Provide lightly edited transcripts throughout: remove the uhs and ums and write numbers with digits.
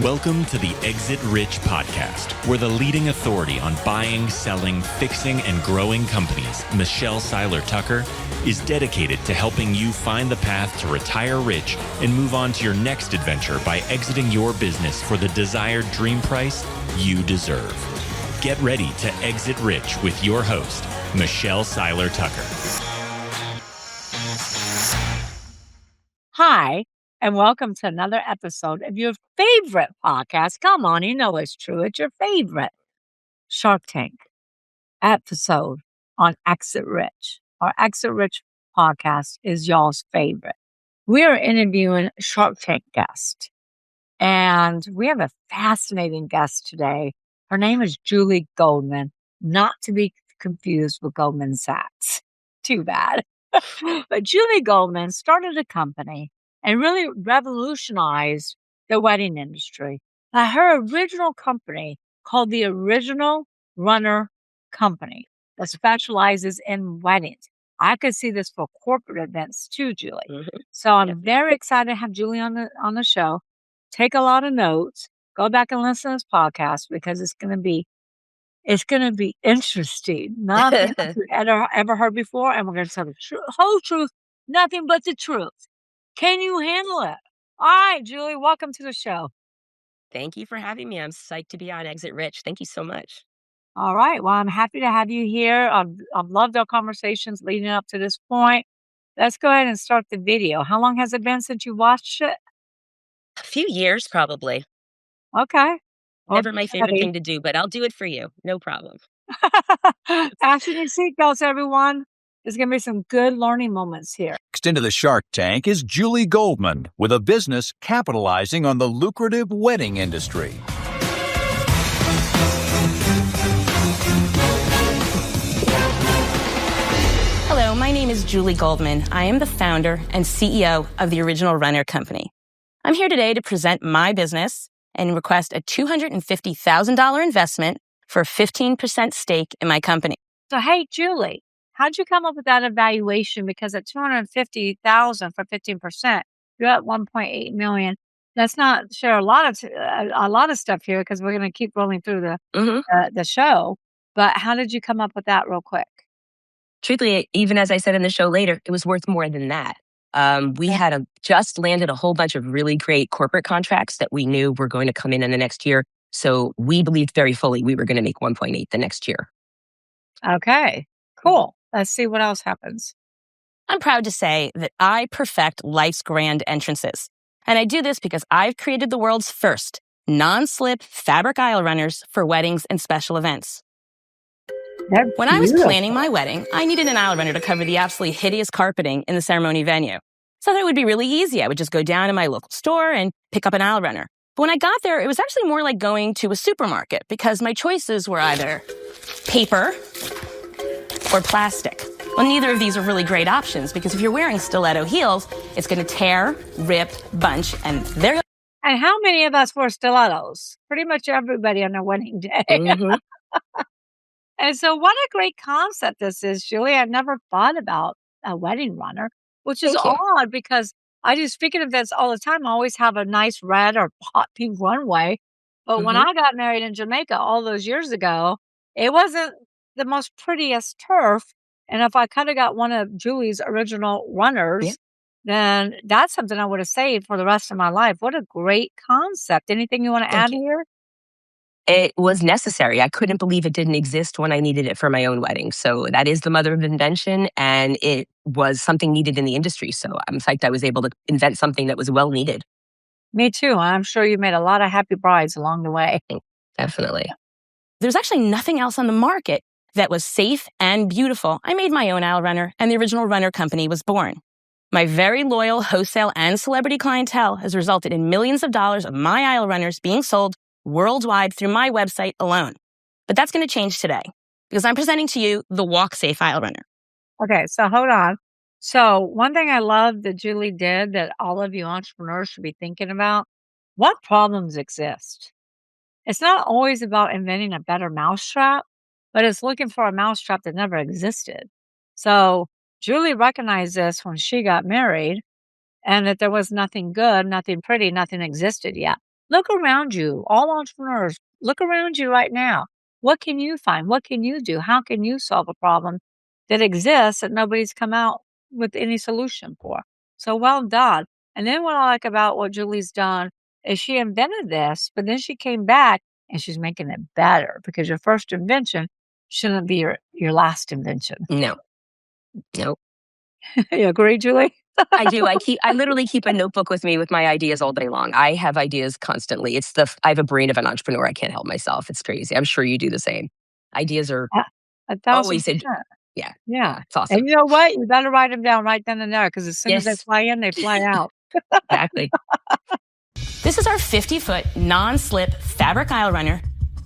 Welcome to the Exit Rich podcast, where the leading authority on buying, selling, fixing, and growing companies, Michelle Seiler Tucker, is dedicated to helping you find the path to retire rich and move on to your next adventure by exiting your business for the desired dream price you deserve. Get ready to exit rich with your host, Michelle Seiler Tucker. Hi, and welcome to another episode of your favorite podcast. Come on, you know it's true. It's your favorite Shark Tank episode on Exit Rich. Our Exit Rich podcast is y'all's favorite. We are interviewing Shark Tank guest, and we have a fascinating guest today. Her name is Julie Goldman, not to be confused with Goldman Sachs. Too bad. But Julie Goldman started a company and really revolutionized the wedding industry. Her original company, called the Original Runner Company, that specializes in weddings. I could see this for corporate events too, Julie. Mm-hmm. So I'm very excited to have Julie on the show. Take a lot of notes. Go back and listen to this podcast because it's going to be interesting. Nothing you've ever heard before, and we're going to tell the whole truth, nothing but the truth. Can you handle it? All right, Julie, welcome to the show. Thank you for having me. I'm psyched to be on Exit Rich. Thank you so much. All right. Well, I'm happy to have you here. I've loved our conversations leading up to this point. Let's go ahead and start the video. How long has it been since you watched it? A few years, probably. Okay. Never my favorite thing to do, but I'll do it for you. No problem. Fasten your seatbelts, everyone. There's going to be some good learning moments here. Next into the Shark Tank is Julie Goldman with a business capitalizing on the lucrative wedding industry. Hello, my name is Julie Goldman. I am the founder and CEO of the Original Runner Company. I'm here today to present my business and request a $250,000 investment for a 15% stake in my company. So, hey, Julie, how'd you come up with that evaluation? Because at $250,000 for 15%, you're at $1.8 million. Let's not share a lot of stuff here because we're going to keep rolling through the show. But how did you come up with that real quick? Truthfully, even as I said in the show later, it was worth more than that. We had just landed a whole bunch of really great corporate contracts that we knew were going to come in the next year. So we believed very fully we were going to make 1.8 the next year. Okay, cool. Let's see what else happens. I'm proud to say that I perfect life's grand entrances. And I do this because I've created the world's first non-slip fabric aisle runners for weddings and special events. When I was planning my wedding, I needed an aisle runner to cover the absolutely hideous carpeting in the ceremony venue. So I thought it would be really easy. I would just go down to my local store and pick up an aisle runner. But when I got there, it was actually more like going to a supermarket because my choices were either paper or plastic. Well, neither of these are really great options because if you're wearing stiletto heels, it's going to tear, rip, bunch, and they're... And how many of us wear stilettos? Pretty much everybody on their wedding day. Mm-hmm. And so what a great concept this is, Julie. I've never thought about a wedding runner, which is odd because I do speaking events all the time. I always have a nice red or hot pink runway. But when I got married in Jamaica all those years ago, it wasn't the most prettiest turf. And if I could have got one of Julie's original runners, then that's something I would have saved for the rest of my life. What a great concept. Anything you want to add here? It was necessary. I couldn't believe it didn't exist when I needed it for my own wedding. So that is the mother of invention, and it was something needed in the industry. So I'm psyched I was able to invent something that was well needed. Me too. I'm sure you made a lot of happy brides along the way. Definitely. There's actually nothing else on the market that was safe and beautiful. I made my own aisle runner, and the Original Runner Company was born. My very loyal wholesale and celebrity clientele has resulted in millions of dollars of my aisle runners being sold worldwide through my website alone. But that's going to change today because I'm presenting to you the Walk Safe Aisle Runner. Okay, so hold on. So one thing I love that Julie did that all of you entrepreneurs should be thinking about, what problems exist? It's not always about inventing a better mousetrap, but it's looking for a mousetrap that never existed. So Julie recognized this when she got married and that there was nothing good, nothing pretty, nothing existed yet. Look around you, all entrepreneurs, look around you right now. What can you find? What can you do? How can you solve a problem that exists that nobody's come out with any solution for? So well done. And then what I like about what Julie's done is she invented this, but then she came back and she's making it better because your first invention shouldn't be your last invention. No. Nope. You agree, Julie? I do. I literally keep a notebook with me with my ideas all day long. I have ideas constantly. I have a brain of an entrepreneur. I can't help myself. It's crazy. I'm sure you do the same. Ideas are 1,000%. Yeah. Yeah. It's awesome. And you know what? You better write them down right then and there because as soon as they Yes. fly in, they fly out. Exactly. This is our 50-foot non-slip fabric aisle runner,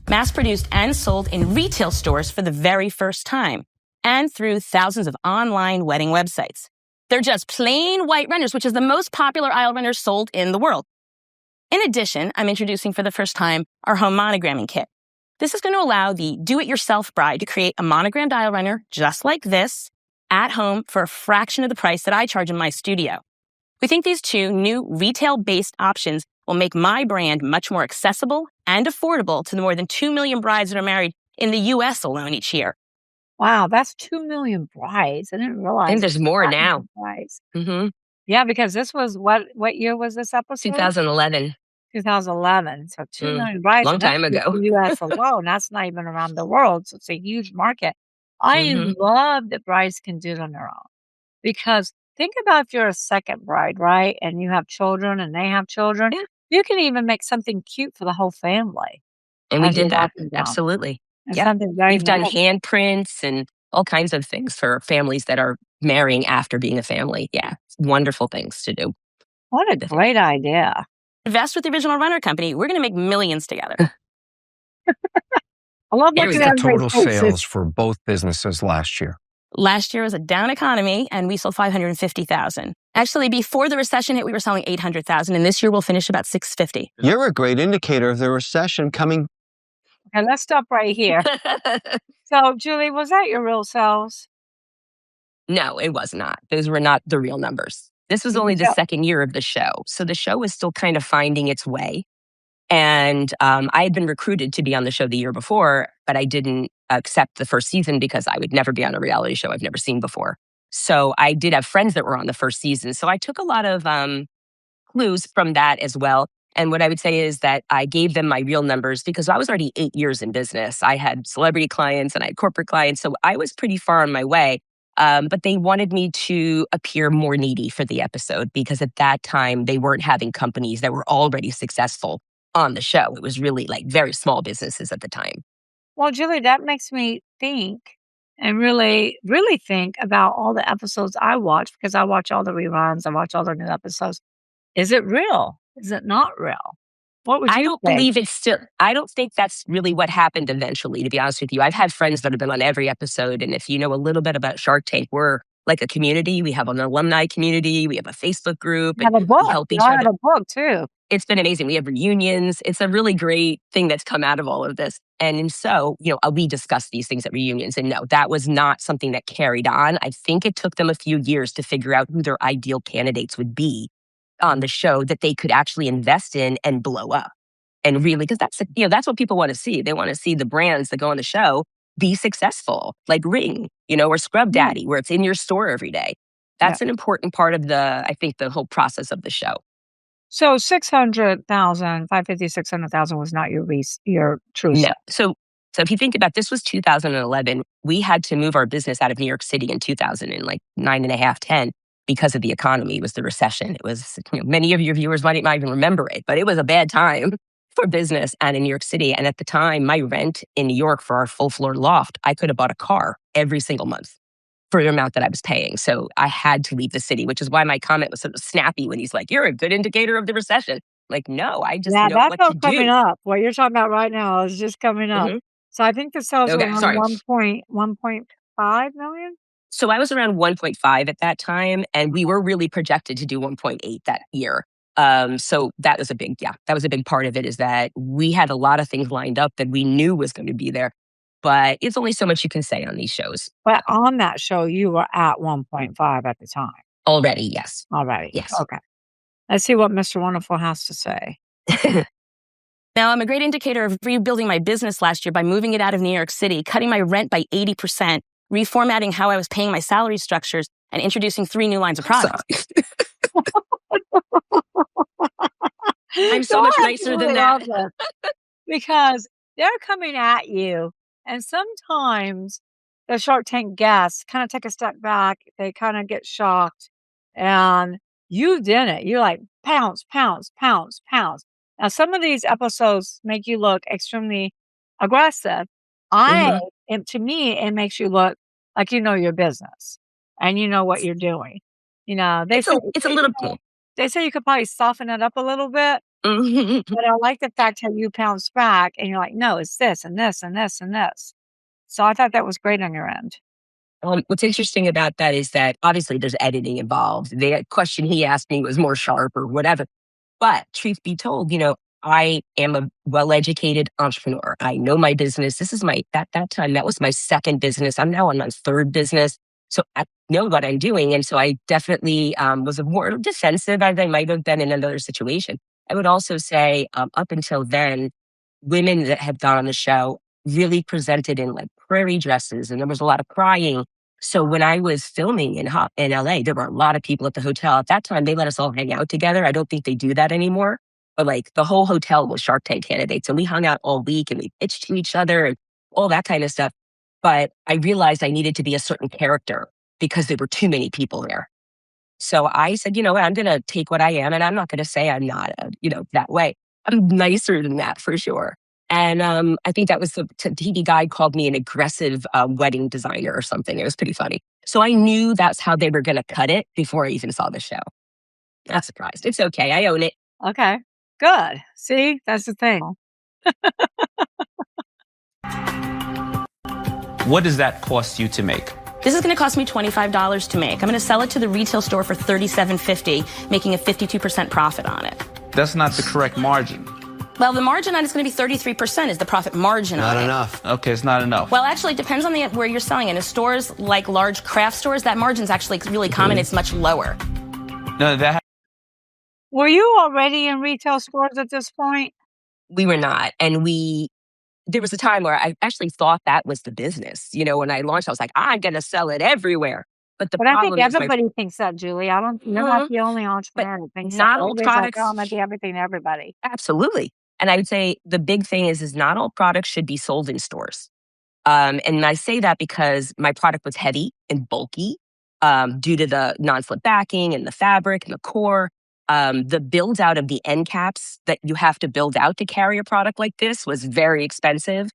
mass-produced and sold in retail stores for the very first time, and through thousands of online wedding websites. They're just plain white runners, which is the most popular aisle runner sold in the world. In addition, I'm introducing for the first time our home monogramming kit. This is going to allow the do-it-yourself bride to create a monogrammed aisle runner just like this at home for a fraction of the price that I charge in my studio. We think these two new retail-based options will make my brand much more accessible and affordable to the more than 2 million brides that are married in the U.S. alone each year. Wow, that's 2 million brides. I didn't realize. And there's more now. Brides. Mm-hmm. Yeah, because this was what year was this episode? 2011. 2011. So 2 million brides. Long and that's time just ago. the U.S. alone. That's not even around the world. So it's a huge market. I Mhm. love that brides can do it on their own because think about if you're a second bride, right? And you have children and they have children. Yeah. You can even make something cute for the whole family. And we as you're did that. walking down. Absolutely. And Yeah. something very We've done nice. handprints and all kinds of things for families that are marrying after being a family. Yeah. Wonderful things to do. What a great idea. Invest with the original runner company. We're going to make millions together. I love Here looking we at go. The everybody's total faces. sales for both businesses last year. Last year was a down economy, and we sold 550,000. Actually, before the recession hit, we were selling 800,000, and this year we'll finish about 650. You're a great indicator of the recession coming. Okay, let's stop right here. So, Julie, was that your real selves? No, it was not. Those were not the real numbers. This was only the Yeah. second year of the show. So the show was still kind of finding its way. And I had been recruited to be on the show the year before, but I didn't accept the first season because I would never be on a reality show I've never seen before. So I did have friends that were on the first season. So I took a lot of clues from that as well. And what I would say is that I gave them my real numbers because I was already 8 years in business. I had celebrity clients and I had corporate clients. So I was pretty far on my way. But they wanted me to appear more needy for the episode because at that time they weren't having companies that were already successful on the show. It was really like very small businesses at the time. Well, Julie, that makes me think and really, really think about all the episodes I watch because I watch all the reruns. I watch all the new episodes. Is it real? Is it not real? What would you I don't think? believe it's still, I don't think that's really what happened eventually, to be honest with you. I've had friends that have been on every episode. And if you know a little bit about Shark Tank, we're like a community. We have an alumni community. We have a Facebook group. You have a book. We help each I other. have a book too. It's been amazing. We have reunions. It's a really great thing that's come out of all of this. And so, we discuss these things at reunions. And no, that was not something that carried on. I think it took them a few years to figure out who their ideal candidates would be on the show that they could actually invest in and blow up. And really, because that's what people want to see. They want to see the brands that go on the show be successful, like Ring, or Scrub Daddy, where it's in your store every day. That's an important part of the whole process of the show. So 600,000 was not your true No. self. So if you think about this was 2011, we had to move our business out of New York City in 2000 and like 9.5, 10 because of the economy. It was the recession. It was, many of your viewers might not even remember it, but it was a bad time for business and in New York City. And at the time, my rent in New York for our full floor loft, I could have bought a car every single month for the amount that I was paying. So I had to leave the city, which is why my comment was sort of snappy when he's like, "You're a good indicator of the recession." Like, no, I just know that's what all to coming do. up. What you're talking about right now is just coming up. Mhm. So I think the sales Okay, were around sorry. 1.5 million. So I was around 1.5 at that time, and we were really projected to do 1.8 that year. So that was a big part of it, is that we had a lot of things lined up that we knew was going to be there. But it's only so much you can say on these shows. But on that show, you were at 1.5 at the time. Already, yes. Already. Yes. Okay. Let's see what Mr. Wonderful has to say. Now, I'm a great indicator of rebuilding my business last year by moving it out of New York City, cutting my rent by 80%, reformatting how I was paying my salary structures, and introducing 3 new lines of products. I'm so much nicer than that. Because they're coming at you, and sometimes the Shark Tank guests kind of take a step back. They kind of get shocked, and you did it. You're like, pounce, pounce, pounce, pounce. Now, some of these episodes make you look extremely aggressive. To me, it makes you look like you know your business and you know what you're doing. It's a little bit. They say you could probably soften it up a little bit. Mhm. But I like the fact how you bounce back and you're like, no, it's this and this and this and this. So I thought that was great on your end. What's interesting about that is that obviously there's editing involved. The question he asked me was more sharp or whatever. But truth be told, I am a well-educated entrepreneur. I know my business. This is at that time, that was my second business. I'm now on my third business. So I know what I'm doing. And so I definitely was more defensive as I might have been in another situation. I would also say up until then, women that have gone on the show really presented in like prairie dresses, and there was a lot of crying. So when I was filming in LA, there were a lot of people at the hotel. At that time, they let us all hang out together. I don't think they do that anymore. But like the whole hotel was Shark Tank candidates. And we hung out all week and we pitched to each other and all that kind of stuff. But I realized I needed to be a certain character because there were too many people there. So I said, I'm going to take what I am, and I'm not going to say I'm not, that way. I'm nicer than that for sure. And I think that was the TV guide called me an aggressive wedding designer or something. It was pretty funny. So I knew that's how they were going to cut it before I even saw the show. Not surprised. It's okay. I own it. Okay, good. See, that's the thing. What does that cost you to make? This is going to cost me $25 to make. I'm going to sell it to the retail store for $37.50, making a 52% profit on it. That's not the correct margin. Well, the margin on it's going to be 33% is the profit margin on it. Not enough. Okay, it's not enough. Well, actually, it depends on where you're selling it. In stores like large craft stores, that margin's actually really common. It's much lower. No, Were you already in retail stores at this point? We were not. And there was a time where I actually thought that was the business. When I launched, I was like, I'm going to sell it everywhere. But I think everybody thinks that, Julie. You're not the only entrepreneur that thinks not that. all products. I'm going to be everything to everybody. Absolutely. And I would say the big thing is not all products should be sold in stores. And I say that because my product was heavy and bulky due to the non-slip backing and the fabric and the core. The build out of the end caps that you have to build out to carry a product like this was very expensive.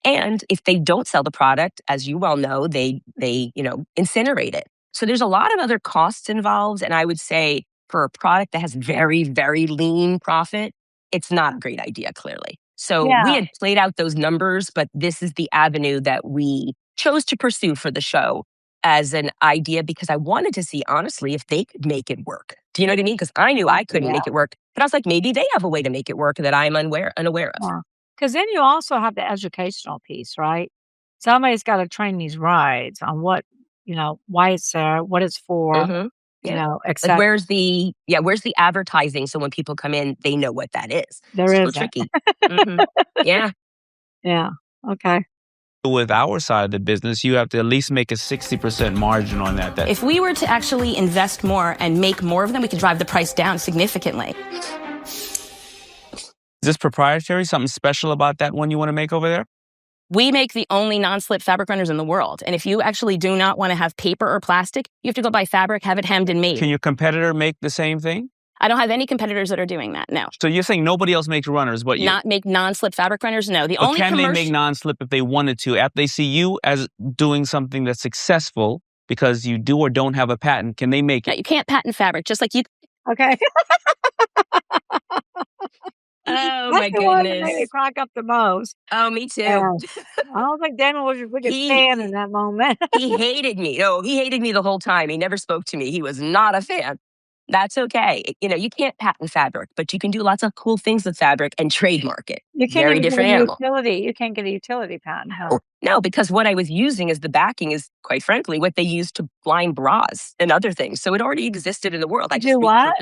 And if they don't sell the product, as you well know, they incinerate it. So there's a lot of other costs involved. And I would say for a product that has very, very lean profit, it's not a great idea, clearly. So we had played out those numbers, but this is the avenue that we chose to pursue for the show as an idea because I wanted to see, honestly, if they could make it work. Do you know what I mean? Because I knew I couldn't make it work. But I was like, maybe they have a way to make it work that I'm unaware of. Because then you also have the educational piece, right? Somebody's got to train these rides on what, why it's there, what it's for, etc. Like where's the advertising so when people come in, they know what that is? There is tricky. Yeah. Yeah. Okay. With our side of the business, you have to at least make a 60% margin on that. If we were to actually invest more and make more of them, we could drive the price down significantly. Is this proprietary? Something special about that one you want to make over there? We make the only non-slip fabric runners in the world. And if you actually do not want to have paper or plastic, you have to go buy fabric, have it hemmed and made. Can your competitor make the same thing? I don't have any competitors that are doing that, no. So you're saying nobody else makes runners but you? Not make non-slip fabric runners? No. Can they make non-slip if they wanted to? After they see you as doing something that's successful because you do or don't have a patent, can they make it? No, you can't patent fabric, just like you... Okay. Oh, my goodness. That made me crack up the most. Oh, me too. I don't think Daniel was a freaking fan in that moment. He hated me. Oh, he hated me the whole time. He never spoke to me. He was not a fan. That's okay. You can't patent fabric, but you can do lots of cool things with fabric and trademark it. You can't Very different animal. You can't get a utility patent. Huh? No, because what I was using as the backing is, quite frankly, what they use to line bras and other things. So it already existed in the world. I just do what?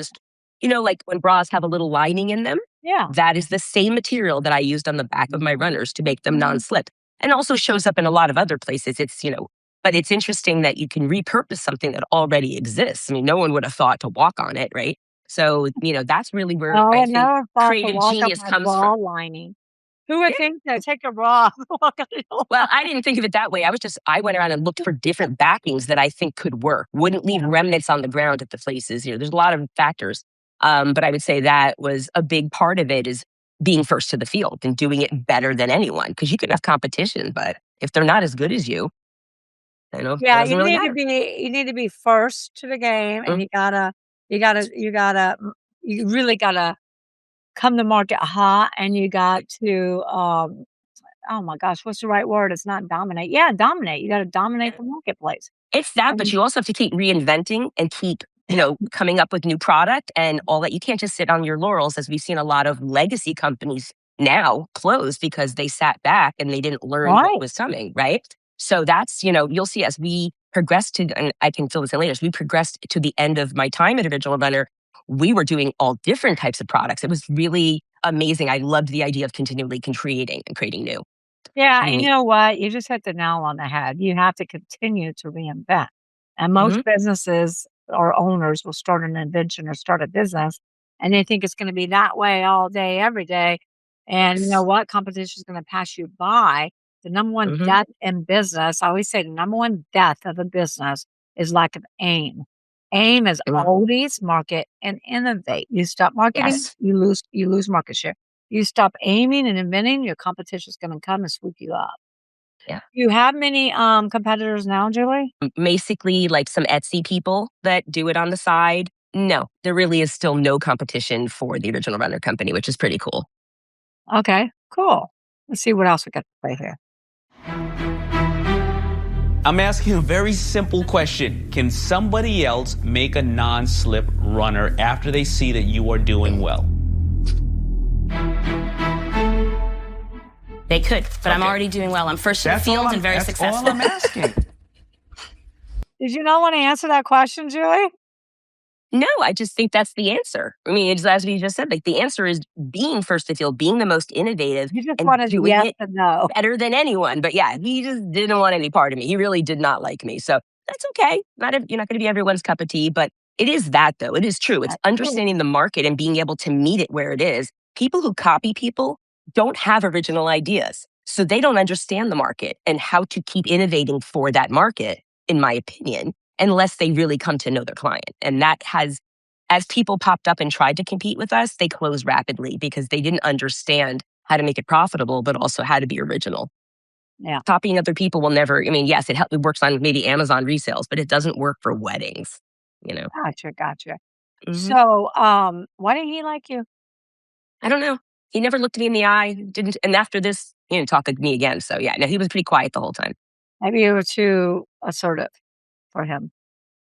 like when bras have a little lining in them. Yeah. That is the same material that I used on the back of my runners to make them non-slip. And also shows up in a lot of other places. It's, but it's interesting that you can repurpose something that already exists. I mean, no one would have thought to walk on it, right? So, that's really where Oh, I I think never thought to creative walk up genius my comes bra from. lining. Who would think to take a bra and walk on it? Well, I didn't think of it that way. I went around and looked for different backings that I think could work, wouldn't leave remnants on the ground at the places. There's a lot of factors. But I would say that was a big part of it is being first to the field and doing it better than anyone. Because you can have competition, but if they're not as good as you, it Yeah, doesn't really matter. you need to be first to the game, and you really gotta come to market hot, and you got to oh my gosh, what's the right word? It's not dominate. Yeah, dominate. You got to dominate the marketplace. It's that, but And you also have to keep reinventing and keep, coming up with new product and all that. You can't just sit on your laurels, as we've seen a lot of legacy companies now close because they sat back and they didn't learn what right. was coming, right? So that's, you'll see as we progressed to, and I can fill this in later, as we progressed to the end of my time at Original Runner, we were doing all different types of products. It was really amazing. I loved the idea of continually creating and creating new. Yeah, Pretty and you neat. know what? You just hit the nail on the head. You have to continue to reinvent. And most Mhm. businesses or owners will start an invention or start a business, and they think it's going to be that way all day, every day. And you know Yes. what? Competition is going to pass you by. The number one Mhm. death in business, I always say the number one death of a business is lack of aim. Aim is Mhm. always market and innovate. You stop marketing, Yes. you lose market share. You stop aiming and inventing, your competition is gonna come and swoop you up. Yeah. Do you have many, competitors now, Julie? Basically, like some Etsy people that do it on the side. No, there really is still no competition for the Original Runner company, which is pretty cool. Okay, cool. Let's see what else we got to play here. I'm asking a very simple question. Can somebody else make a non-slip runner after they see that you are doing well? They could, but I'm Okay. already doing well. I'm first in the field and very successful. That's all I'm asking. Did you not wanna answer that question, Julie? No, I just think that's the answer. I mean, it's as we just said, like the answer is being first to field, being the most innovative You just and wanted doing yes it and no. better than anyone. But yeah, he just didn't want any part of me. He really did not like me. So that's okay. You're not going to be everyone's cup of tea, but it is that though. It is true. It's That's true. understanding the market and being able to meet it where it is. People who copy people don't have original ideas. So they don't understand the market and how to keep innovating for that market, in my opinion, unless they really come to know their client. And that has, as people popped up and tried to compete with us, they closed rapidly because they didn't understand how to make it profitable, but also how to be original. Yeah. Copying other people will never, I mean, yes, it works on maybe Amazon resales, but it doesn't work for weddings, Gotcha. Mhm. So, why didn't he like you? I don't know. He never looked me in the eye, didn't, and after this, he didn't talk to me again. So yeah, no, he was pretty quiet the whole time. Maybe you were too assertive for him.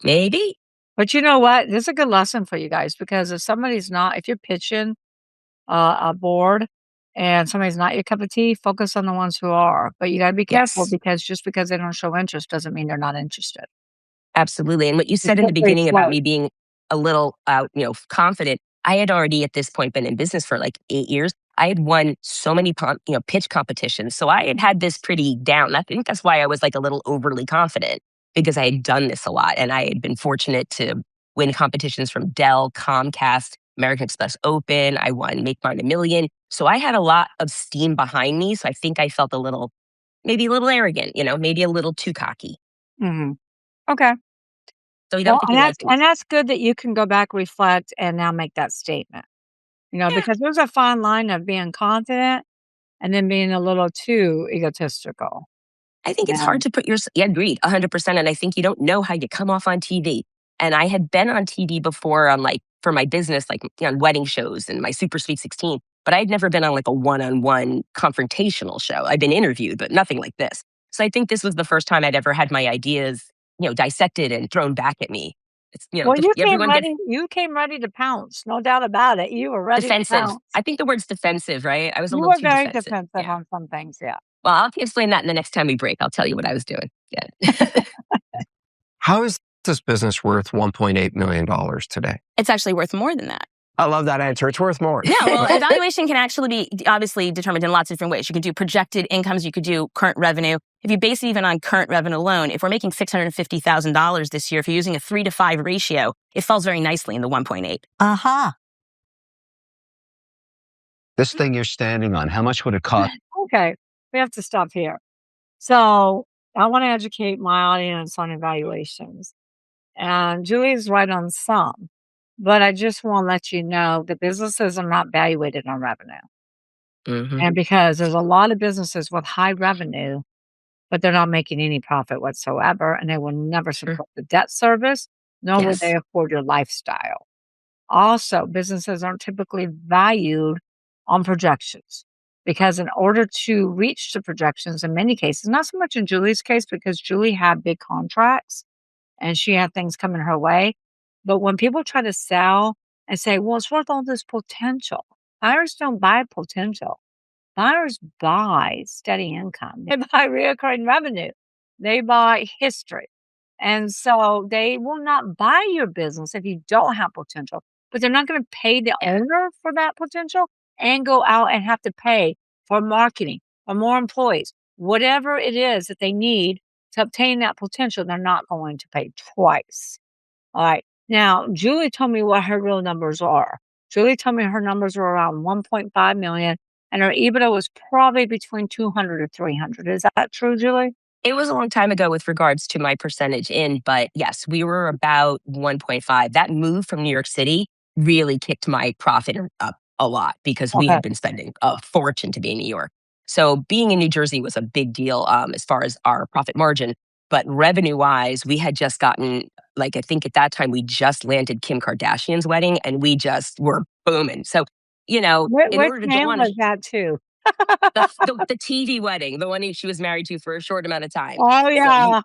Maybe. But you know what? This is a good lesson for you guys because if you're pitching a board and somebody's not your cup of tea, focus on the ones who are. But you got to be careful Yes, because just because they don't show interest doesn't mean they're not interested. absolutely. And what you The said in the slippery beginning about slope. me being a little confident, I had already at this point been in business for like 8 years. I had won so many pitch competitions. So I had had this pretty down. I think that's why I was like a little overly confident because I had done this a lot. And I had been fortunate to win competitions from Dell, Comcast, American Express Open. I won Make Mine a Million. So I had a lot of steam behind me. So I think I felt maybe a little arrogant, maybe a little too cocky. Mhm. Okay. So you don't Well, think and he that's liked me. and that's good that you can go back, reflect, and now make that statement. Yeah. Because there's a fine line of being confident and then being a little too egotistical. I think it's hard And to put yeah, agreed, 100%. And I think you don't know how you come off on TV. And I had been on TV before on for my business, on wedding shows and my Super Sweet 16, but I'd never been on like a one-on-one confrontational show. I'd been interviewed, but nothing like this. So I think this was the first time I'd ever had my ideas, dissected and thrown back at me. It's, well, everyone gets you came ready to pounce, no doubt about it. You were ready to defensive. pounce. I think the word's defensive, right? I was a You little were too very defensive. defensive Yeah. on some things, yeah. Well, I'll explain that in the next time we break. I'll tell you what I was doing. Yeah. How is this business worth $1.8 million today? It's actually worth more than that. I love that answer. It's worth more. Yeah, well, evaluation can actually be obviously determined in lots of different ways. You can do projected incomes. You could do current revenue. If you base it even on current revenue alone, if we're making $650,000 this year, if you're using a 3 to 5 ratio, it falls very nicely in the 1.8. Uh-huh. This thing you're standing on, how much would it cost? Okay, we have to stop here. So I want to educate my audience on evaluations. And Julie's right on some, but I just want to let you know that businesses are not valuated on revenue. Mhm. And because there's a lot of businesses with high revenue, but they're not making any profit whatsoever, and they will never support the debt service, nor will Yes. they afford your lifestyle. Also, businesses aren't typically valued on projections because in order to reach the projections, in many cases, not so much in Julie's case, because Julie had big contracts and she had things coming her way. But when people try to sell and say, well, it's worth all this potential, buyers don't buy potential. Buyers buy steady income. They buy reoccurring revenue. They buy history. And so they will not buy your business if you don't have potential, but they're not going to pay the owner for that potential and go out and have to pay for marketing or more employees, whatever it is that they need to obtain that potential. They're not going to pay twice. All right. Now, Julie told me what her real numbers are. Julie told me her numbers were around 1.5 million and her EBITDA was probably between 200 to 300. Is that true, Julie? It was a long time ago with regards to my percentage in, but yes, we were about 1.5. That move from New York City really kicked my profit up a lot because we Okay. had been spending a fortune to be in New York. So being in New Jersey was a big deal as far as our profit margin. But revenue-wise, we had just gotten, like, I think at that time, we just landed Kim Kardashian's wedding and we just were booming. So, you know, in Which order to man go on was that too? the TV wedding, the one she was married to for a short amount of time. Oh, So yeah.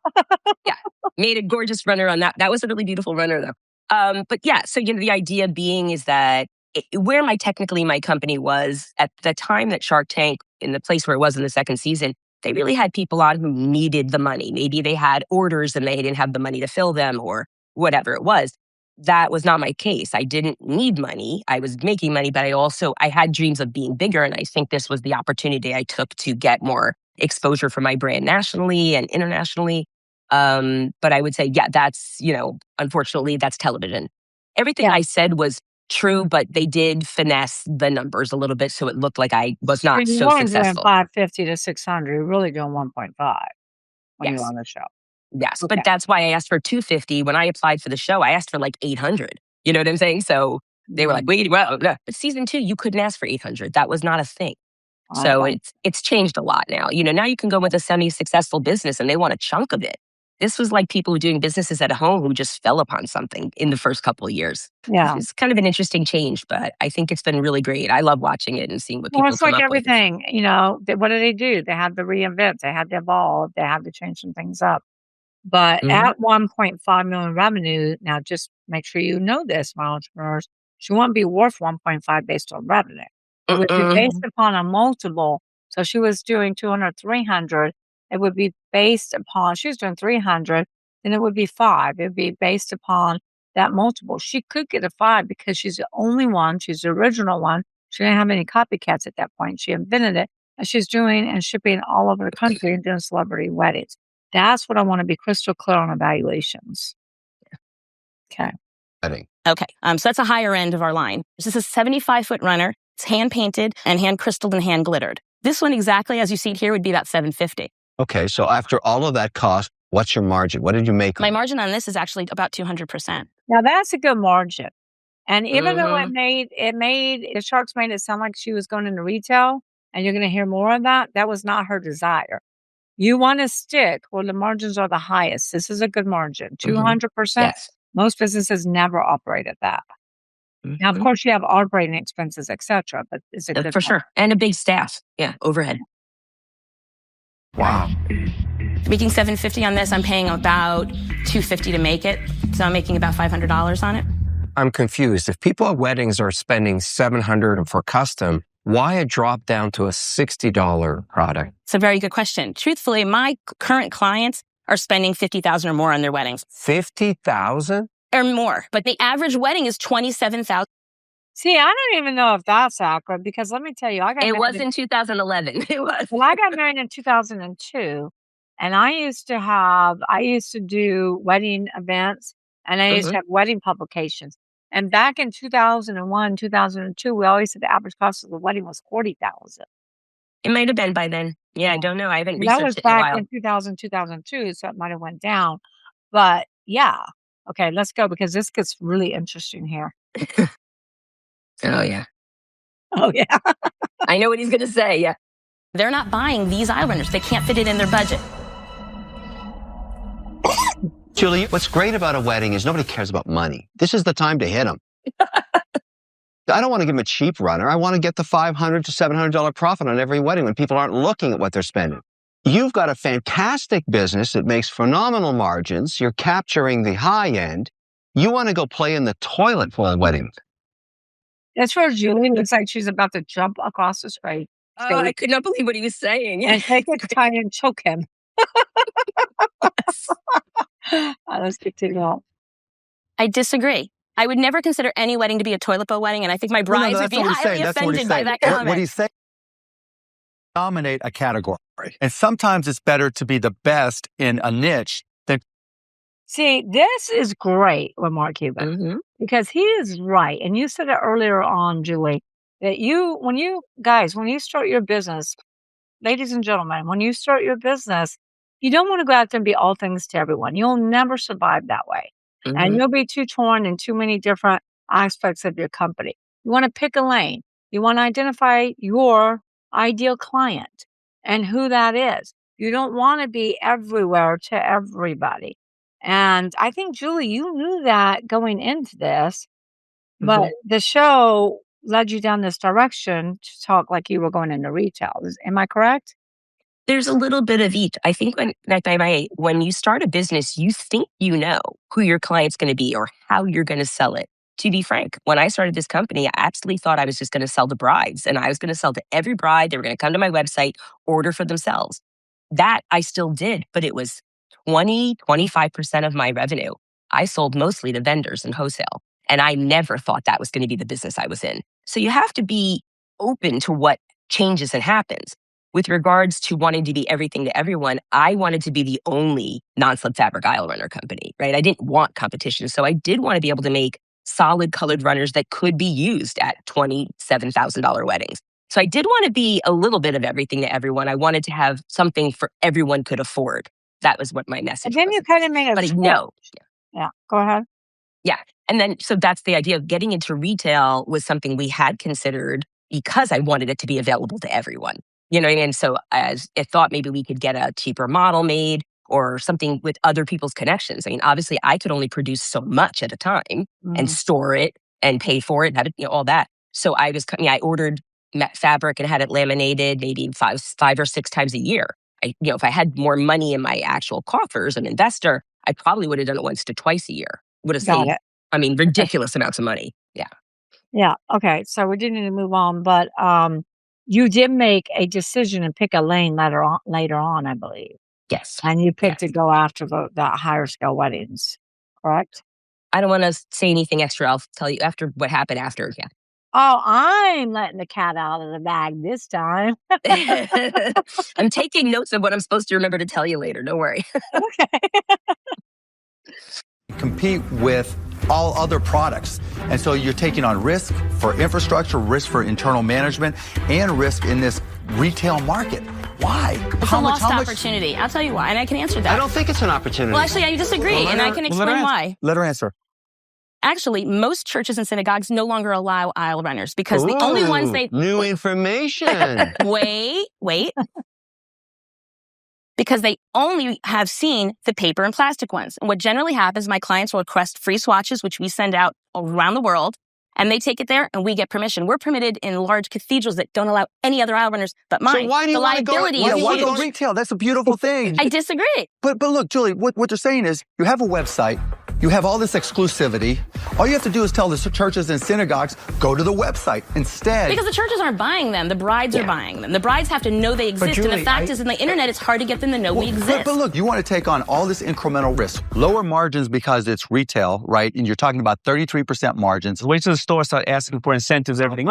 yeah, made a gorgeous runner on that. That was a really beautiful runner though. But yeah, so the idea being is that where my company was at the time that Shark Tank, in the place where it was in the second season, they really had people on who needed the money. Maybe they had orders and they didn't have the money to fill them or whatever it was. That was not my case. I didn't need money. I was making money, but I had dreams of being bigger. And I think this was the opportunity I took to get more exposure for my brand nationally and internationally. But I would say, yeah, that's, unfortunately, that's television. Everything Yeah. I said was true, but they did finesse the numbers a little bit. So it looked like I was not You so weren't doing successful. 550 to 600. You're really doing 1.5 when you're Yes. on the show. Yes. Okay. But that's why I asked for 250. When I applied for the show, I asked for like 800. You know what I'm saying? So they were like, wait, well, no. But season 2, you couldn't ask for 800. That was not a thing. So it's changed a lot now. Now you can go with a semi-successful business and they want a chunk of it. This was like people who doing businesses at home who just fell upon something in the first couple of years. Yeah. It's kind of an interesting change, but I think it's been really great. I love watching it and seeing what people Well, it's come like up with. everything, what do? They had to reinvent, they had to evolve, they had to change some things up. But at 1.5 million revenue, now just make sure you know this, my entrepreneurs, she won't be worth 1.5 based on revenue. It would be based upon a multiple. So she was doing 200, 300. It would be based upon, she was doing 300, then it would be 5. It would be based upon that multiple. She could get a 5 because she's the only one, she's the original one. She didn't have any copycats at that point. She invented it. And she's doing and shipping all over the country and doing celebrity weddings. That's what I want to be crystal clear on evaluations. Okay. Okay. So that's a higher end of our line. This is a 75-foot runner. It's hand painted and hand crystalled and hand glittered. This one, exactly as you see it here, would be about $750. Okay, so after all of that cost, what's your margin? What did you make? My margin on this is actually about 200%. Now that's a good margin. And even though the Sharks made it sound like she was going into retail, and you're going to hear more of that, that was not her desire. You want to stick where the margins are the highest. This is a good margin, 200%. Yes. Most businesses never operate at that. Now, of course, you have operating expenses, etc., but it's a good for sure. And a big staff. Yeah, overhead. Wow. Making $750 on this, I'm paying about $250 to make it. So I'm making about $500 on it. I'm confused. If people at weddings are spending $700 for custom, why a drop down to a $60 product? It's a very good question. Truthfully, my current clients are spending $50,000 or more on their weddings. $50,000? Or more. But the average wedding is $27,000. See, I don't even know if that's accurate because let me tell you, I got It married was in 2011. It was. Well, I got married in 2002, and I used to do wedding events, and I used to have wedding publications. And back in 2001, 2002, we always said the average cost of the wedding was 40,000. It might have been by then. Yeah, I don't know. I haven't That was researched it in a back while. in 2000, 2002, so it might have went down. But yeah. Okay, let's go because this gets really interesting here. Oh, yeah. Oh, yeah. I know what he's going to say. Yeah. They're not buying these aisle runners. They can't fit it in their budget. Julie, what's great about a wedding is nobody cares about money. This is the time to hit them. I don't want to give them a cheap runner. I want to get the $500 to $700 profit on every wedding when people aren't looking at what they're spending. You've got a fantastic business that makes phenomenal margins. You're capturing the high end. You want to go play in the toilet for a wedding. That's where Julie looks like she's about to jump across the stage. Oh, I could not believe what he was saying. And take a tie and choke him. Let's continue on. I disagree. I would never consider any wedding to be a toilet bowl wedding, and I think my brides would be highly offended by that comment. What he's saying, dominate a category. And sometimes it's better to be the best in a niche than... See, this is great with Mark Cuban because he is right. And you said it earlier on, Julie, that when you start your business, ladies and gentlemen, when you start your business, you don't want to go out there and be all things to everyone. You'll never survive that way. And you'll be too torn in too many different aspects of your company. You want to pick a lane. You want to identify your ideal client and who that is. You don't want to be everywhere to everybody. And I think, Julie, you knew that going into this, but the show led you down this direction to talk like you were going into retail. Am I correct? There's a little bit of each. I think when you start a business, you think you know who your client's going to be or how you're going to sell it. To be frank, when I started this company, I absolutely thought I was just going to sell to brides, and I was going to sell to every bride. They were going to come to my website, order for themselves. That I still did, but it was 25% of my revenue. I sold mostly to vendors and wholesale, and I never thought that was going to be the business I was in. So you have to be open to what changes and happens. With regards to wanting to be everything to everyone, I wanted to be the only non-slip fabric aisle runner company, right? I didn't want competition. So I did want to be able to make solid colored runners that could be used at $27,000 weddings. So I did want to be a little bit of everything to everyone. I wanted to have something for everyone could afford. That was what my message was. And then you kind of made But no. Yeah, go ahead. Yeah. And then, so that's the idea of getting into retail was something we had considered because I wanted it to be available to everyone. You know what I mean? So as I thought maybe we could get a cheaper model made or something with other people's connections. I mean, obviously I could only produce so much at a time and store it and pay for it, and all that. So I ordered fabric and had it laminated maybe five or six times a year. If I had more money in my actual coffers, an investor, I probably would have done it once to twice a year. Would have saved, ridiculous amounts of money. Yeah. Yeah. Okay. So we do need to move on, but you did make a decision and pick a lane later on, I believe. Yes. And you picked to go after the higher scale weddings, correct? I don't want to say anything extra. I'll tell you after what happened after. Yeah. Oh, I'm letting the cat out of the bag this time. I'm taking notes of what I'm supposed to remember to tell you later. Don't worry. Okay. compete with all other products. And so you're taking on risk for infrastructure, risk for internal management, and risk in this retail market. Why? It's a lost opportunity. I'll tell you why, and I can answer that. I don't think it's an opportunity. Well, actually, I disagree, and I can explain why. Let her answer. Actually, most churches and synagogues no longer allow aisle runners because the only ones they... New information. Wait. Because they only have seen the paper and plastic ones. And what generally happens, my clients will request free swatches, which we send out around the world, and they take it there and we get permission. We're permitted in large cathedrals that don't allow any other aisle runners but mine. So why do you want to go? Why go retail? That's a beautiful thing. I disagree. But look, Julie, what they're saying is you have a website, You have all this exclusivity. All you have to do is tell the churches and synagogues, go to the website instead. Because the churches aren't buying them. The brides are buying them. The brides have to know they exist. Julie, and the fact is, in the internet, it's hard to get them to know we exist. But look, you want to take on all this incremental risk. Lower margins because it's retail, right? And you're talking about 33% margins. Wait till the store start asking for incentives, everything.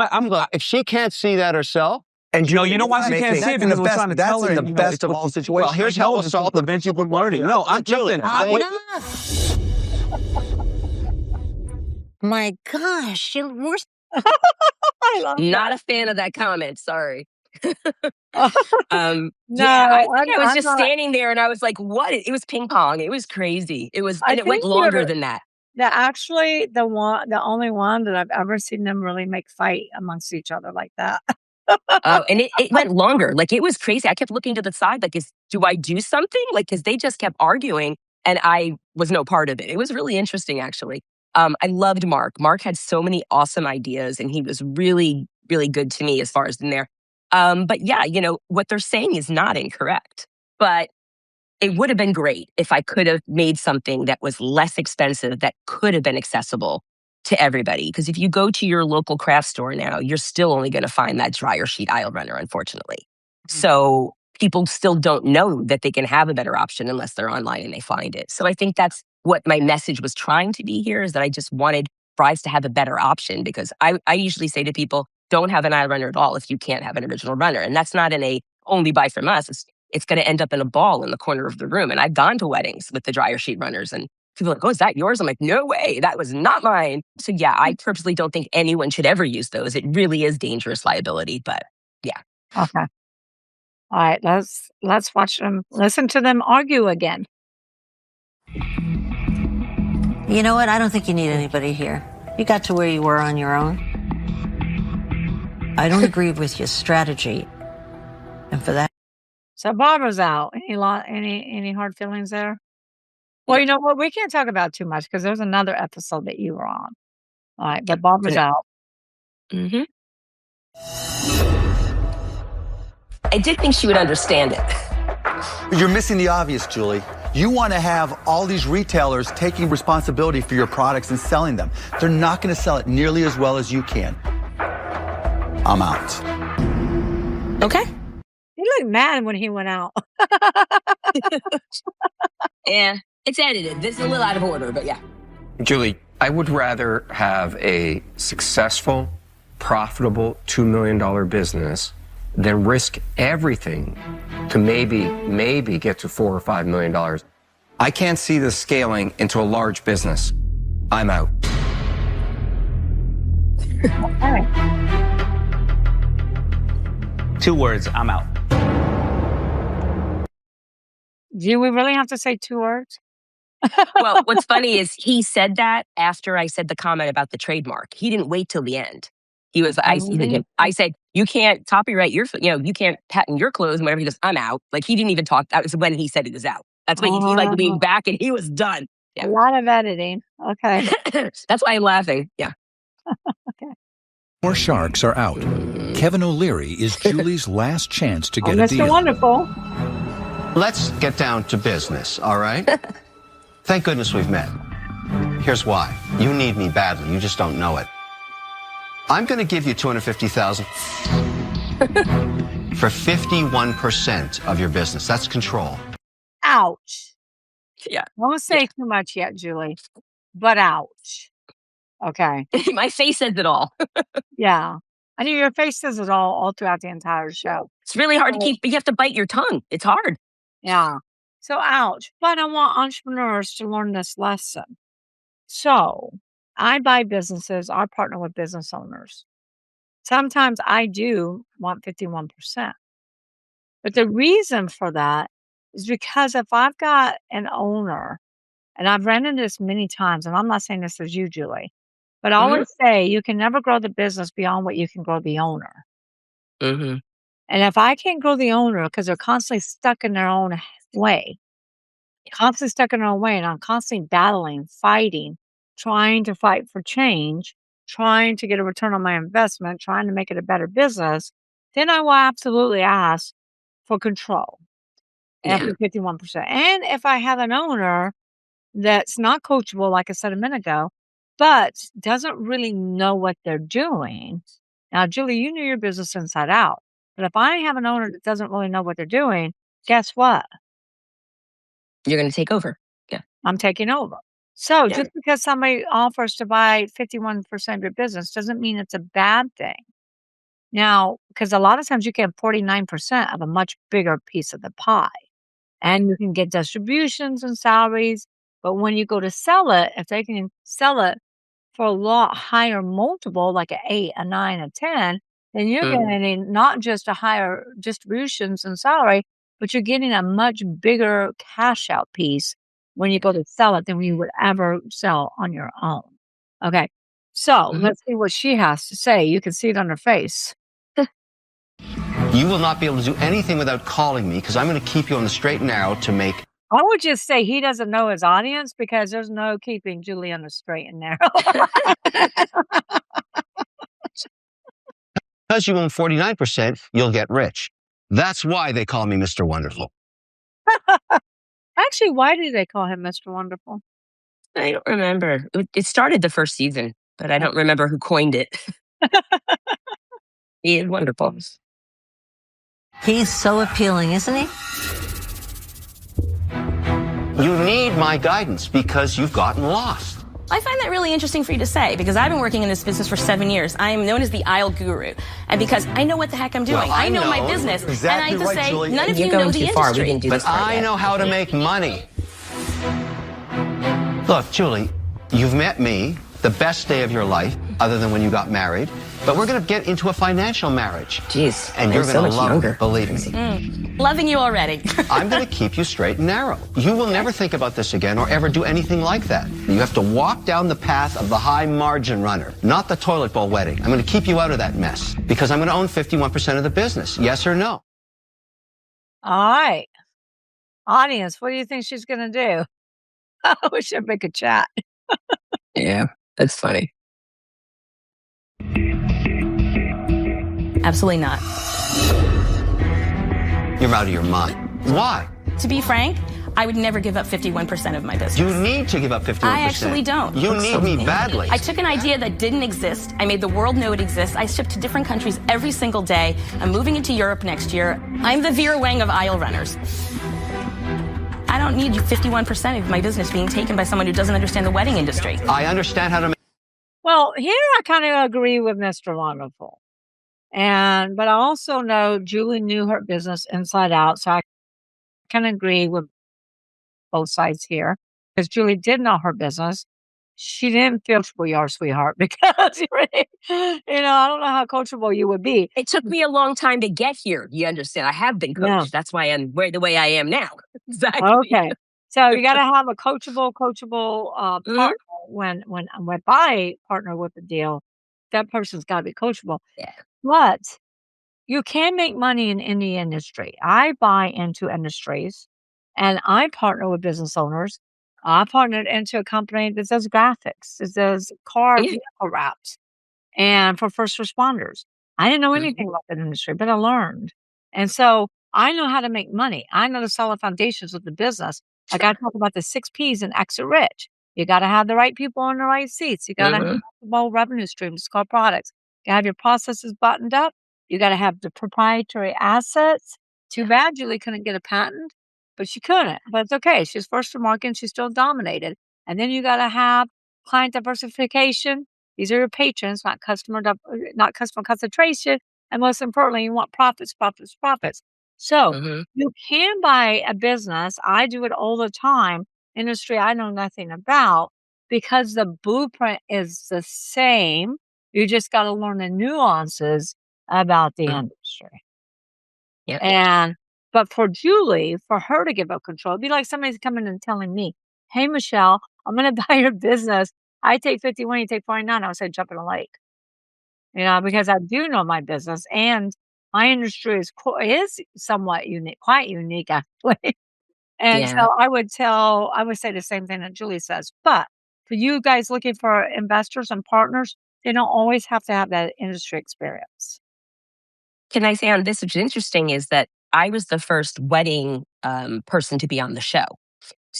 If she can't see that herself, And you know why she can't see it? Because we're trying to tell her. That's the best of all situations. Well, here's how we'll solve the eventually we're learning. No, I'm Julie. My gosh, we're I love Not a fan of that comment. Sorry. No, I was just standing there and I was like, what? It was ping pong. It was crazy. It was, and it went longer than that. Actually, the only one that I've ever seen them really make fight amongst each other like that. And it went longer. Like, it was crazy. I kept looking to the side, like, do I do something? Like, because they just kept arguing and I was no part of it. It was really interesting, actually. I loved Mark. Mark had so many awesome ideas and he was really, really good to me as far as in there. But yeah, what they're saying is not incorrect, but it would have been great if I could have made something that was less expensive that could have been accessible to everybody. Because if you go to your local craft store now, you're still only going to find that dryer sheet aisle runner, unfortunately. Mm-hmm. So people still don't know that they can have a better option unless they're online and they find it. So I think that's what my message was trying to be here, is that I just wanted brides to have a better option, because I usually say to people, don't have an aisle runner at all if you can't have an original runner. And that's not in a only buy from us. It's going to end up in a ball in the corner of the room. And I've gone to weddings with the dryer sheet runners and people are like, oh, is that yours? I'm like, no way, that was not mine. So yeah, I purposely don't think anyone should ever use those. It really is dangerous liability, but yeah. Okay. All right, let's watch them, listen to them argue again. You know what? I don't think you need anybody here. You got to where you were on your own. I don't agree with your strategy. And for that. So Barbara's out. Any hard feelings there? Well, you know what? We can't talk about too much because there's another episode that you were on. All right, but Barbara's out. Mm-hmm. I did think she would understand it. You're missing the obvious, Julie. You want to have all these retailers taking responsibility for your products and selling them. They're not going to sell it nearly as well as you can. I'm out. Okay. He looked mad when he went out. Yeah, it's edited. This is a little out of order, but yeah. Julie, I would rather have a successful, profitable $2 million business than risk everything to maybe get to $4 or $5 million. I can't see this scaling into a large business. I'm out. Okay. 2 words, I'm out. Do we really have to say 2 words? Well, what's funny is he said that after I said the comment about the trademark. He didn't wait till the end. He was, I said, you can't copyright your, you can't patent your clothes and whatever. He goes, I'm out. Like, he didn't even talk. That was when he said he was out. That's when he leaned back and he was done. Yeah. A lot of editing. Okay. That's why I'm laughing. Yeah. Okay. More sharks are out. Kevin O'Leary is Julie's last chance to get a Mr. deal. Wonderful. Let's get down to business, all right? Thank goodness we've met. Here's why. You need me badly. You just don't know it. I'm going to give you $250,000 for 51% of your business. That's control. Ouch. Yeah. I won't say too much yet, Julie, but ouch. Okay. My face says it all. Yeah. I mean, your face says it all throughout the entire show. It's really hard to keep, but you have to bite your tongue. It's hard. Yeah. So ouch. But I want entrepreneurs to learn this lesson. So I buy businesses, I partner with business owners. Sometimes I do want 51%. But the reason for that is because if I've got an owner, and I've ran into this many times, and I'm not saying this as you, Julie, but I always say you can never grow the business beyond what you can grow the owner. Mm-hmm. And if I can't grow the owner because they're constantly stuck in their own way, and I'm constantly battling, fighting, trying to fight for change, trying to get a return on my investment, trying to make it a better business, then I will absolutely ask for control and for 51%. And if I have an owner that's not coachable, like I said a minute ago, but doesn't really know what they're doing. Now, Julie, you knew your business inside out. But if I have an owner that doesn't really know what they're doing, guess what? You're going to take over. Yeah. I'm taking over. So Yeah. just because somebody offers to buy 51% of your business doesn't mean it's a bad thing. Now, because a lot of times you get 49% of a much bigger piece of the pie. And you can get distributions and salaries. But when you go to sell it, if they can sell it for a lot higher multiple, like an 8, a 9, a 10, then you're getting not just a higher distributions and salary, but you're getting a much bigger cash out piece when you go to sell it than you would ever sell on your own. Okay. So let's see what she has to say. You can see it on her face. You will not be able to do anything without calling me because I'm going to keep you on the straight and narrow to make. I would just say he doesn't know his audience because there's no keeping Julie on the straight and narrow. Because you own 49%, you'll get rich. That's why they call me Mr. Wonderful. Actually, why do they call him Mr. Wonderful? I don't remember. It started the first season, but I don't remember who coined it. He is wonderful. He's so appealing, isn't he? You need my guidance because you've gotten lost. I find that really interesting for you to say because I've been working in this business for 7 years. I am known as the aisle guru. And because I know what the heck I'm doing. Well, I know my know. business. Exactly and I have to right, say, Julie. none of You're you know going the too far. We industry. didn't do this But part I yet. know how to make money. Look, Julie, you've met me, the best day of your life, other than when you got married. But we're going to get into a financial marriage. Jeez. And you're I'm going to so much love younger. it, believe me. Loving you already. I'm going to keep you straight and narrow. You will never think about this again or ever do anything like that. You have to walk down the path of the high margin runner, not the toilet bowl wedding. I'm going to keep you out of that mess because I'm going to own 51% of the business. Yes or no? All right. Audience, what do you think she's going to do? I wish I'd make a chat. Yeah, that's funny. Absolutely not. You're out of your mind. Why? To be frank, I would never give up 51% of my business. You need to give up 51%. I actually don't. You need me badly. I took an idea that didn't exist. I made the world know it exists. I ship to different countries every single day. I'm moving into Europe next year. I'm the Vera Wang of aisle runners. I don't need 51% of my business being taken by someone who doesn't understand the wedding industry. I understand how to make. Well, here I kind of agree with Mr. Wonderful. But I also know Julie knew her business inside out. So I can agree with both sides here because Julie did know her business. She didn't feel we are, sweetheart, because I don't know how coachable you would be. It took me a long time to get here. You understand? I have been coached. Yeah. That's why I'm the way I am now. Exactly. Okay. So you got to have a coachable partner. When I partner with a deal, that person's got to be coachable. Yeah. But you can make money in any industry. I buy into industries and I partner with business owners. I partnered into a company that does graphics, that does car vehicle wraps, and for first responders. I didn't know anything about that industry, but I learned. And so I know how to make money. I know the solid foundations of the business. I got to talk about the 6 Ps and exit rich. You got to have the right people in the right seats. You got to have multiple revenue streams to call products. You got to have your processes buttoned up. You got to have the proprietary assets. Too bad Julie couldn't get a patent, but she couldn't. But it's okay. She's first to market and she still dominated. And then you got to have client diversification. These are your patrons, not customer concentration. And most importantly, you want profits. So you can buy a business. I do it all the time. Industry I know nothing about because the blueprint is the same. You just got to learn the nuances about the industry. Yeah. But for Julie, for her to give up control, it'd be like somebody's coming and telling me, "Hey, Michelle, I'm going to buy your business. I take 51, you take 49." I would say, jump in a lake. Because I do know my business and my industry is somewhat unique, quite unique actually. And so I would say the same thing that Julie says. But for you guys looking for investors and partners, they don't always have to have that industry experience. Can I say on this, which is interesting, is that I was the first wedding person to be on the show.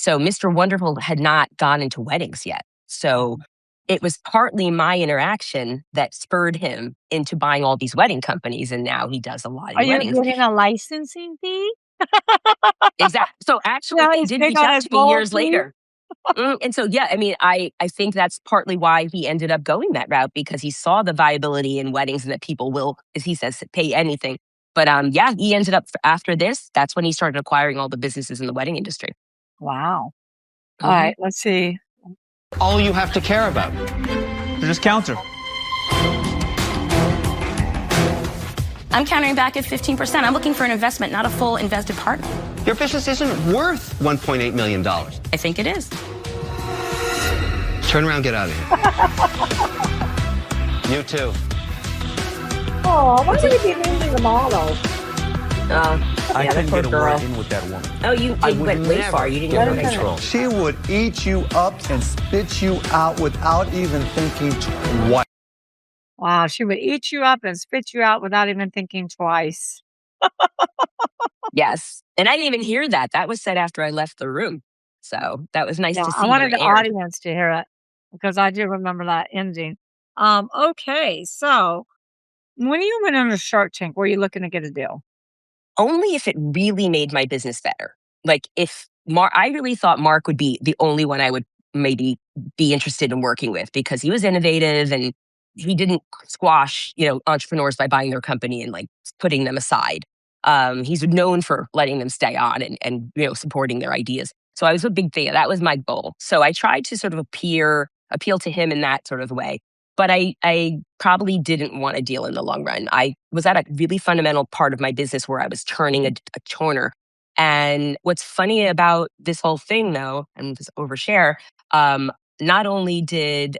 So Mr. Wonderful had not gone into weddings yet. So it was partly my interaction that spurred him into buying all these wedding companies. And now he does a lot Are of you weddings. getting a licensing fee? Exactly. So actually, Now he he's did big reach on out his to me years loyalty. later. And so, yeah, I mean, I think that's partly why he ended up going that route, because he saw the viability in weddings and that people will, as he says, pay anything. But yeah, he ended up after this. That's when he started acquiring all the businesses in the wedding industry. Wow. All right, let's see. All you have to care about. Just counter. I'm countering back at 15%. I'm looking for an investment, not a full invested partner. Your business isn't worth $1.8 million. I think it is. Turn around, get out of here. You too. Oh, why would he be losing the model? I Yeah, couldn't poor get a girl. word in with that woman. Oh, you went way far. You didn't get know her that. control. She would eat you up and spit you out without even thinking twice. Wow, she would eat you up and spit you out without even thinking twice. Yes. And I didn't even hear that. That was said after I left the room. So that was nice Yeah, to see. I wanted when the it aired. audience to hear it because I do remember that ending. Okay, so when you went on a Shark Tank, were you looking to get a deal? Only if it really made my business better. Like if I really thought Mark would be the only one I would maybe be interested in working with, because he was innovative and he didn't squash, entrepreneurs by buying their company and like putting them aside. He's known for letting them stay on and supporting their ideas. So I was a big fan. That was my goal. So I tried to sort of appeal to him in that sort of way. But I probably didn't want a deal in the long run. I was at a really fundamental part of my business where I was turning a corner. And what's funny about this whole thing, though, and just overshare, not only did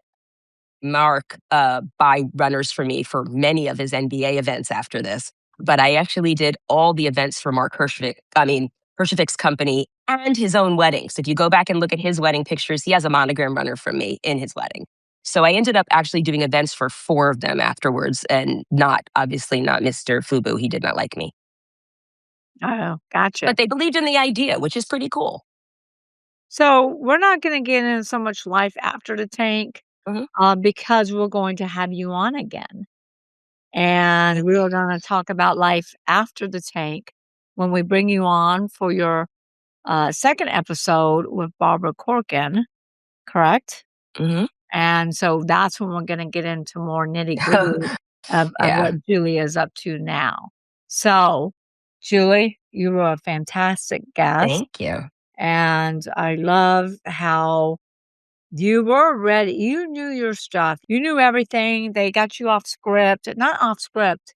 Mark buy runners for me for many of his NBA events after this, but I actually did all the events for Mark Hirschvik's company and his own weddings. If you go back and look at his wedding pictures, he has a monogram runner from me in his wedding. So I ended up actually doing events for 4 of them afterwards, and obviously not Mr. Fubu. He did not like me. Oh, gotcha. But they believed in the idea, which is pretty cool. So we're not going to get into so much life after the tank because we're going to have you on again. And we're going to talk about life after the tank when we bring you on for your second episode with Barbara Corkin, correct? Mm-hmm. And so that's when we're going to get into more nitty-gritty of what Julie is up to now. So, Julie, you were a fantastic guest. Thank you. And I love how you were ready. You knew your stuff. You knew everything. They got you off script. Not off script.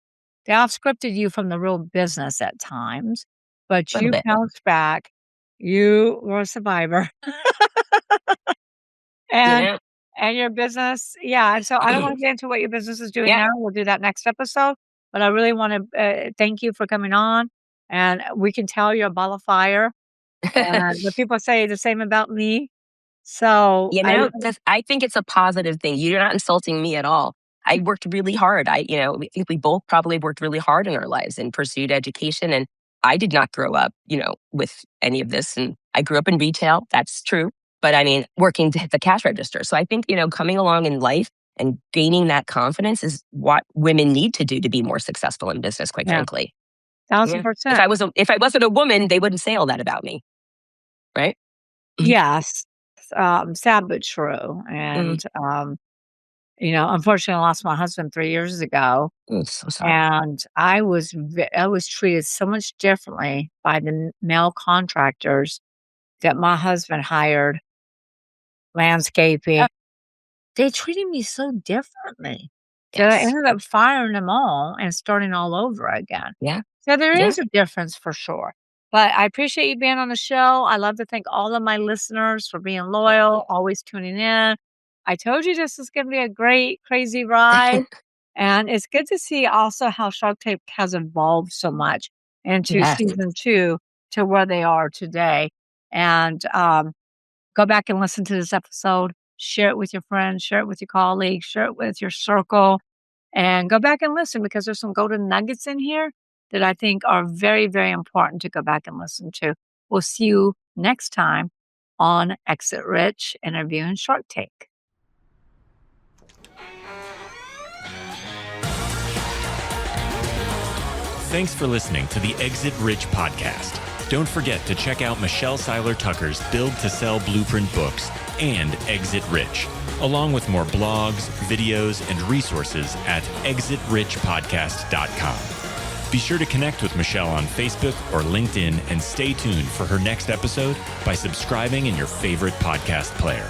They off scripted you from the real business at times. But you bounced back. You were a survivor. And your business, yeah. So I don't want to get into what your business is doing now. We'll do that next episode. But I really want to thank you for coming on. And we can tell you're a ball of fire. And the people say the same about me. So I think it's a positive thing. You're not insulting me at all. I worked really hard. I think we both probably worked really hard in our lives and pursued education. And I did not grow up, with any of this. And I grew up in retail. That's true. But I mean, working to hit the cash register. So I think, coming along in life and gaining that confidence is what women need to do to be more successful in business, quite frankly. 1,000%. If I wasn't a woman, they wouldn't say all that about me. Right? Yes. Sad but true. And, unfortunately, I lost my husband 3 years ago. I'm so sorry. And I was treated so much differently by the male contractors that my husband hired, landscaping. They treated me so differently that I ended up firing them all and starting all over again. Yeah. So there is a difference for sure. But I appreciate you being on the show. I love to thank all of my listeners for being loyal, always tuning in. I told you this is going to be a great, crazy ride. And it's good to see also how Shark Tank has evolved so much into season 2 to where they are today. And go back and listen to this episode. Share it with your friends. Share it with your colleagues. Share it with your circle. And go back and listen because there's some golden nuggets in here that I think are very, very important to go back and listen to. We'll see you next time on Exit Rich, interviewing Shark Tank. Thanks for listening to the Exit Rich podcast. Don't forget to check out Michelle Seiler Tucker's Build to Sell Blueprint books and Exit Rich, along with more blogs, videos, and resources at exitrichpodcast.com. Be sure to connect with Michelle on Facebook or LinkedIn and stay tuned for her next episode by subscribing in your favorite podcast player.